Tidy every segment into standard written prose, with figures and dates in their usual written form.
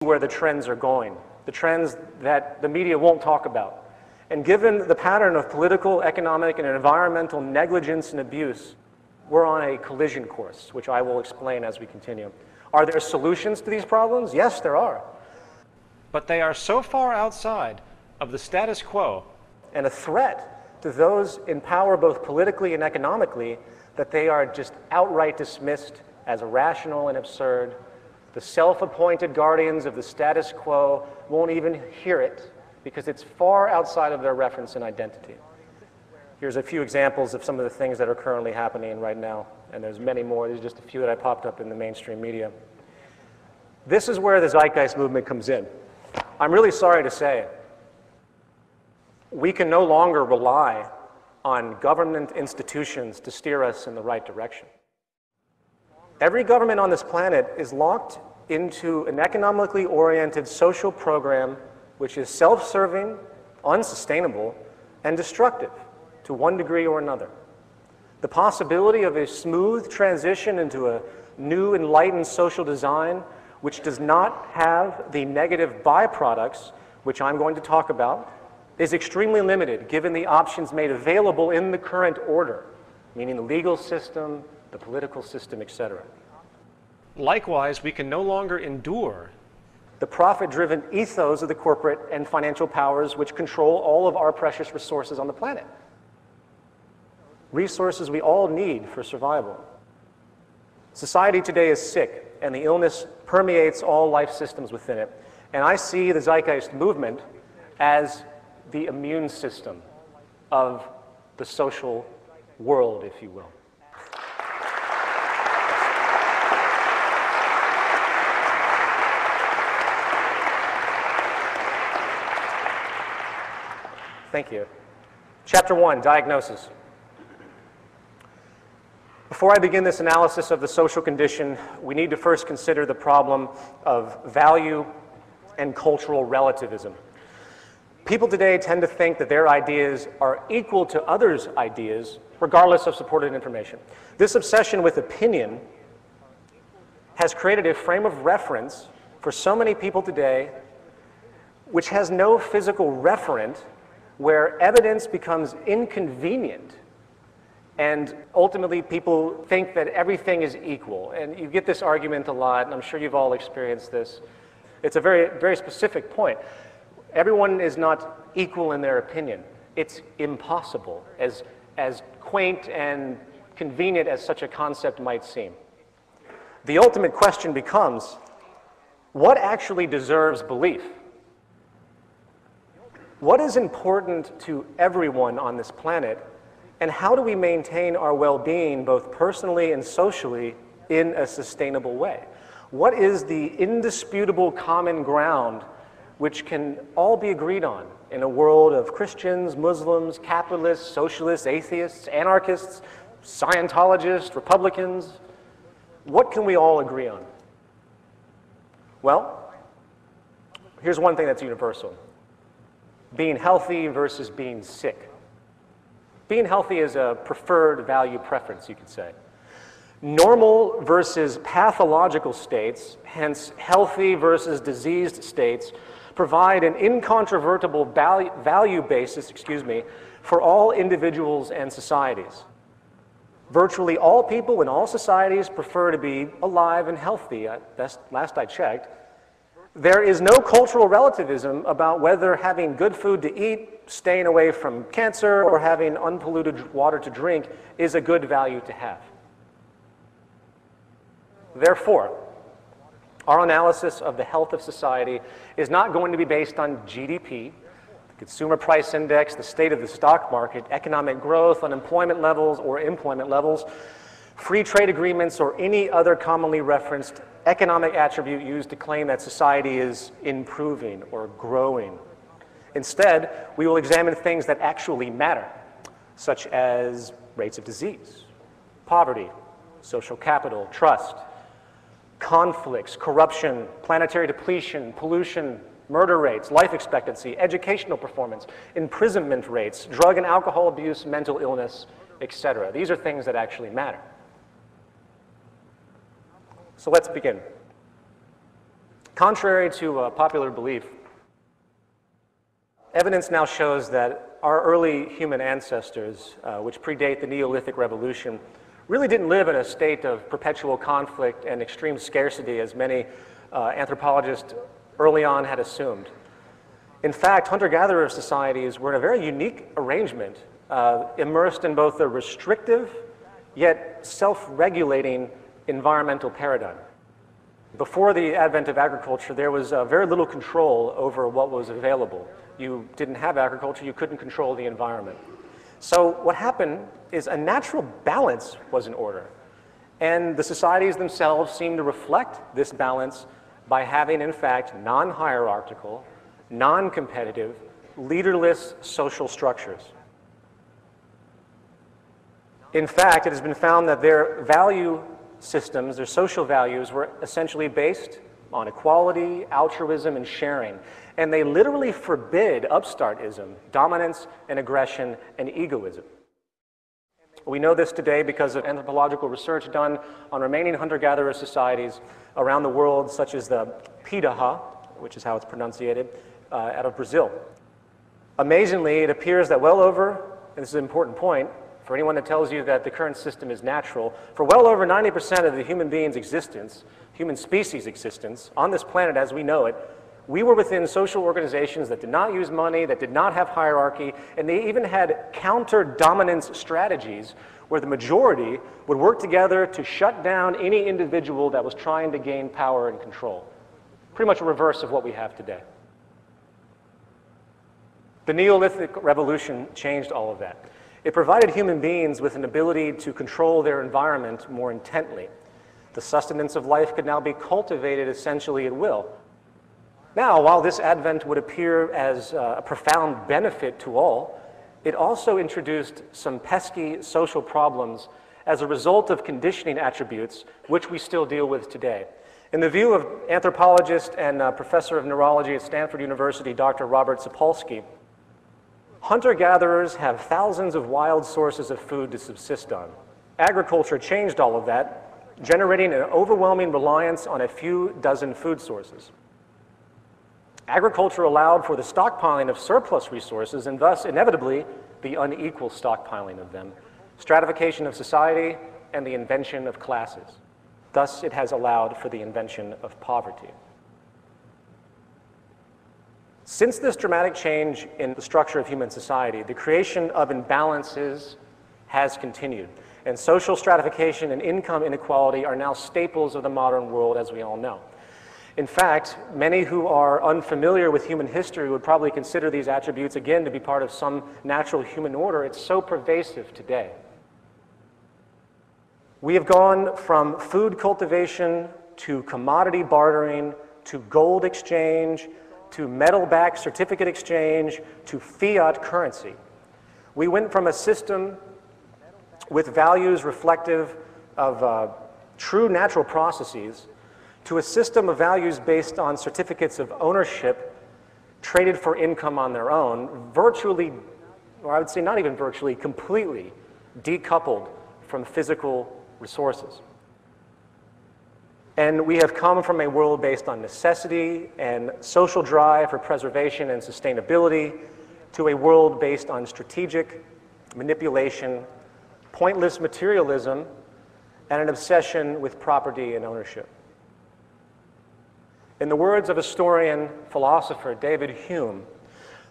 where the trends are going, the trends that the media won't talk about. And given the pattern of political, economic, and environmental negligence and abuse, we're on a collision course, which I will explain as we continue. Are there solutions to these problems? Yes, there are. But they are so far outside of the status quo And a threat to those in power both politically and economically that they are just outright dismissed as irrational and absurd. The self-appointed guardians of the status quo won't even hear it because it's far outside of their reference and identity. Here's a few examples of some of the things that are currently happening right now, and there's many more. These are just a few that I popped up in the mainstream media. This is where the zeitgeist movement comes in. I'm really sorry to say, we can no longer rely on government institutions to steer us in the right direction. Every government on this planet is locked into an economically oriented social program which is self-serving, unsustainable, and destructive to one degree or another. The possibility of a smooth transition into a new enlightened social design which does not have the negative byproducts, which I'm going to talk about, is extremely limited given the options made available in the current order, meaning the legal system, the political system, etc. Likewise, we can no longer endure the profit-driven ethos of the corporate and financial powers which control all of our precious resources on the planet. Resources we all need for survival. Society today is sick, and the illness permeates all life systems within it. And I see the zeitgeist movement as the immune system of the social world, if you will. Thank you. Chapter 1, Diagnosis. Before I begin this analysis of the social condition, we need to first consider the problem of value and cultural relativism. People today tend to think that their ideas are equal to others' ideas, regardless of supported information. This obsession with opinion has created a frame of reference for so many people today which has no physical referent, where evidence becomes inconvenient, and ultimately people think that everything is equal. And you get this argument a lot, and I'm sure you've all experienced this. It's a very, very specific point. Everyone is not equal in their opinion. It's impossible, as quaint and convenient as such a concept might seem. The ultimate question becomes, what actually deserves belief? What is important to everyone on this planet, and how do we maintain our well-being both personally and socially in a sustainable way? What is the indisputable common ground which can all be agreed on in a world of Christians, Muslims, capitalists, socialists, atheists, anarchists, Scientologists, Republicans? What can we all agree on? Well, here's one thing that's universal. Being healthy versus being sick. Being healthy is a preferred value preference, you could say. Normal versus pathological states, hence healthy versus diseased states, provide an incontrovertible value basis, for all individuals and societies. Virtually all people in all societies prefer to be alive and healthy. Last I checked. There is no cultural relativism about whether having good food to eat, staying away from cancer, or having unpolluted water to drink is a good value to have. Therefore, our analysis of the health of society is not going to be based on GDP, the consumer price index, the state of the stock market, economic growth, unemployment levels, or employment levels, free trade agreements, or any other commonly referenced economic attribute used to claim that society is improving or growing. Instead, we will examine things that actually matter, such as rates of disease, poverty, social capital, trust, conflicts, corruption, planetary depletion, pollution, murder rates, life expectancy, educational performance, imprisonment rates, drug and alcohol abuse, mental illness, etc. These are things that actually matter. So let's begin. Contrary to popular belief, evidence now shows that our early human ancestors, which predate the Neolithic Revolution, really didn't live in a state of perpetual conflict and extreme scarcity as many anthropologists early on had assumed. In fact, hunter-gatherer societies were in a very unique arrangement, immersed in both a restrictive yet self-regulating environmental paradigm. Before the advent of agriculture, there was very little control over what was available. You didn't have agriculture, you couldn't control the environment. So what happened is a natural balance was in order. And the societies themselves seemed to reflect this balance by having, in fact, non-hierarchical, non-competitive, leaderless social structures. In fact, it has been found that their value systems, their social values, were essentially based on equality, altruism, and sharing. And they literally forbid upstartism, dominance and aggression, and egoism. We know this today because of anthropological research done on remaining hunter-gatherer societies around the world, such as the Pidaha, which is how it's pronunciated, out of Brazil. Amazingly, it appears that well over, and this is an important point, for anyone that tells you that the current system is natural, for well over 90% of the human being's existence, human species' existence, on this planet as we know it, we were within social organizations that did not use money, that did not have hierarchy, and they even had counter-dominance strategies where the majority would work together to shut down any individual that was trying to gain power and control. Pretty much a reverse of what we have today. The Neolithic Revolution changed all of that. It provided human beings with an ability to control their environment more intently. The sustenance of life could now be cultivated essentially at will. Now, while this advent would appear as a profound benefit to all, it also introduced some pesky social problems as a result of conditioning attributes, which we still deal with today. In the view of anthropologist and professor of neurology at Stanford University, Dr. Robert Sapolsky, hunter-gatherers have thousands of wild sources of food to subsist on. Agriculture changed all of that, generating an overwhelming reliance on a few dozen food sources. Agriculture allowed for the stockpiling of surplus resources and thus, inevitably, the unequal stockpiling of them, stratification of society, and the invention of classes. Thus, it has allowed for the invention of poverty. Since this dramatic change in the structure of human society, the creation of imbalances has continued, and social stratification and income inequality are now staples of the modern world, as we all know. In fact, many who are unfamiliar with human history would probably consider these attributes, again, to be part of some natural human order. It's so pervasive today. We have gone from food cultivation to commodity bartering to gold exchange to metal-backed certificate exchange to fiat currency. We went from a system with values reflective of true natural processes to a system of values based on certificates of ownership traded for income on their own, virtually, or I would say not even virtually, completely decoupled from physical resources. And we have come from a world based on necessity and social drive for preservation and sustainability to a world based on strategic manipulation, pointless materialism, and an obsession with property and ownership. In the words of historian, philosopher David Hume,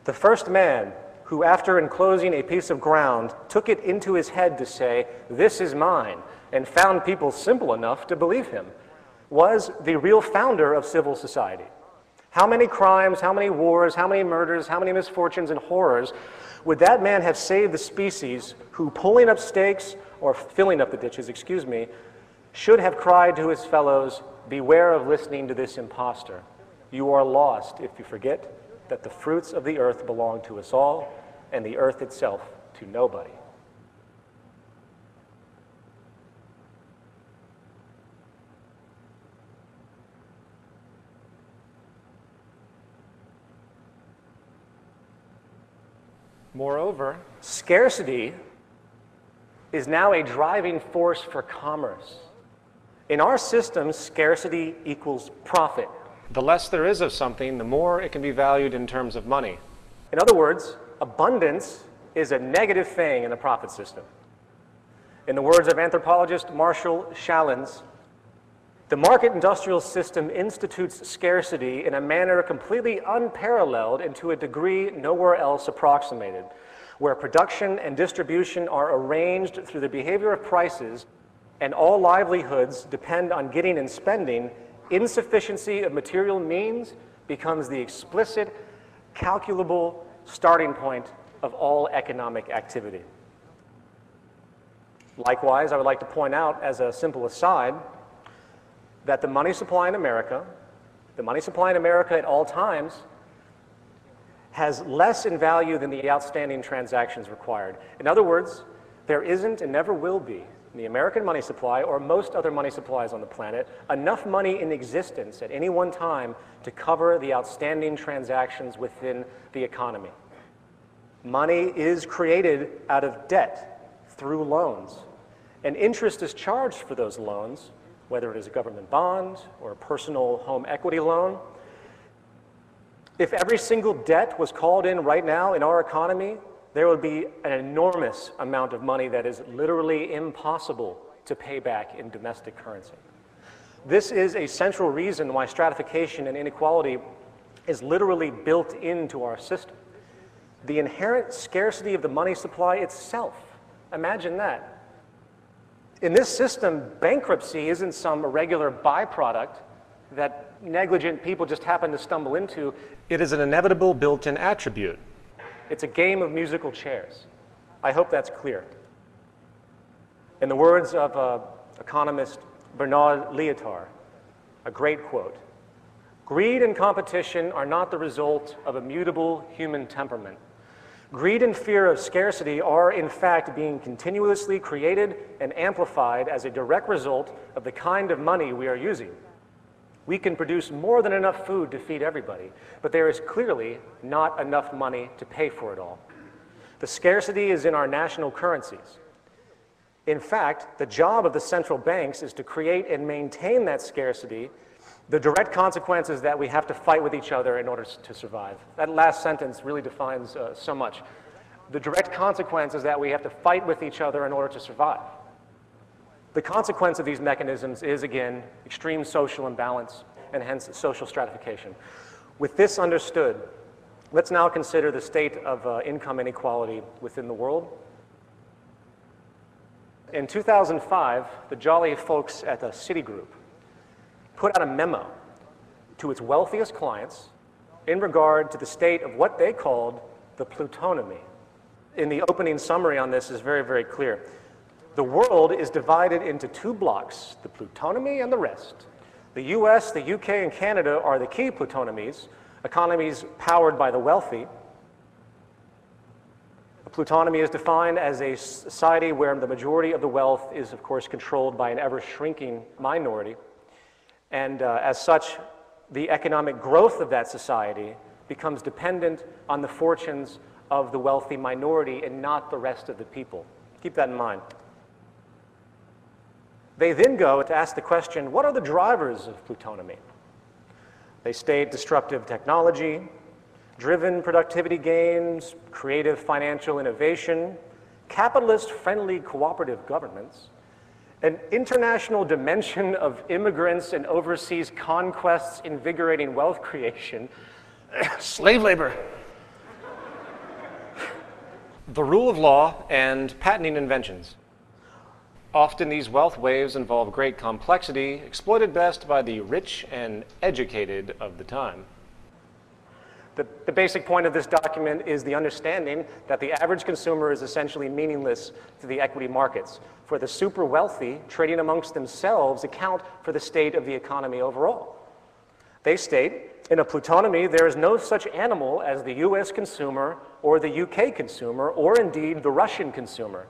the first man who, after enclosing a piece of ground, took it into his head to say, "This is mine," and found people simple enough to believe him, was the real founder of civil society. How many crimes, how many wars, how many murders, how many misfortunes and horrors would that man have saved the species who, pulling up stakes, or filling up the ditches, excuse me, should have cried to his fellows, "Beware of listening to this impostor. You are lost if you forget that the fruits of the earth belong to us all, and the earth itself to nobody." Moreover, scarcity is now a driving force for commerce. In our system, scarcity equals profit. The less there is of something, the more it can be valued in terms of money. In other words, abundance is a negative thing in the profit system. In the words of anthropologist Marshall Shallins, the market industrial system institutes scarcity in a manner completely unparalleled and to a degree nowhere else approximated, where production and distribution are arranged through the behavior of prices and all livelihoods depend on getting and spending. Insufficiency of material means becomes the explicit, calculable starting point of all economic activity. Likewise, I would like to point out as a simple aside that the money supply in America at all times has less in value than the outstanding transactions required. In other words, there isn't and never will be in the American money supply or most other money supplies on the planet enough money in existence at any one time to cover the outstanding transactions within the economy. Money is created out of debt through loans, and interest is charged for those loans, whether it is a government bond or a personal home equity loan. If every single debt was called in right now in our economy, there would be an enormous amount of money that is literally impossible to pay back in domestic currency. This is a central reason why stratification and inequality is literally built into our system. The inherent scarcity of the money supply itself, imagine that. In this system, bankruptcy isn't some irregular byproduct that negligent people just happen to stumble into. It is an inevitable built-in attribute. It's a game of musical chairs. I hope that's clear. In the words of economist Bernard Lietaer, a great quote, "Greed and competition are not the result of a mutable human temperament. Greed and fear of scarcity are, in fact, being continuously created and amplified as a direct result of the kind of money we are using. We can produce more than enough food to feed everybody, but there is clearly not enough money to pay for it all. The scarcity is in our national currencies. In fact, the job of the central banks is to create and maintain that scarcity. The direct consequence is that we have to fight with each other in order to survive." That last sentence really defines so much. The direct consequence is that we have to fight with each other in order to survive. The consequence of these mechanisms is, again, extreme social imbalance and hence social stratification. With this understood, let's now consider the state of income inequality within the world. In 2005, the jolly folks at Citigroup put out a memo to its wealthiest clients in regard to the state of what they called the plutonomy. In the opening summary on this is very, very clear. The world is divided into two blocks, the plutonomy and the rest. The US, the UK, and Canada are the key plutonomies, economies powered by the wealthy. A plutonomy is defined as a society where the majority of the wealth is, of course, controlled by an ever-shrinking minority. And as such, the economic growth of that society becomes dependent on the fortunes of the wealthy minority and not the rest of the people. Keep that in mind. They then go to ask the question, what are the drivers of plutonomy? They state disruptive technology, driven productivity gains, creative financial innovation, capitalist-friendly cooperative governments, an international dimension of immigrants and overseas conquests invigorating wealth creation, slave labor, The rule of law and patenting inventions. Often these wealth waves involve great complexity, exploited best by the rich and educated of the time. The basic point of this document is the understanding that the average consumer is essentially meaningless to the equity markets. For the super wealthy, trading amongst themselves account for the state of the economy overall. They state, in a plutonomy, there is no such animal as the US consumer or the UK consumer or indeed the Russian consumer.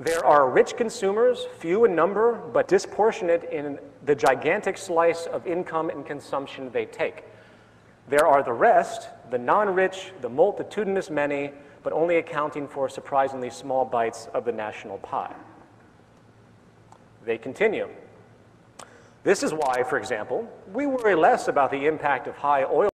There are rich consumers, few in number, but disproportionate in the gigantic slice of income and consumption they take. There are the rest, the non-rich, the multitudinous many, but only accounting for surprisingly small bites of the national pie. They continue. This is why, for example, we worry less about the impact of high oil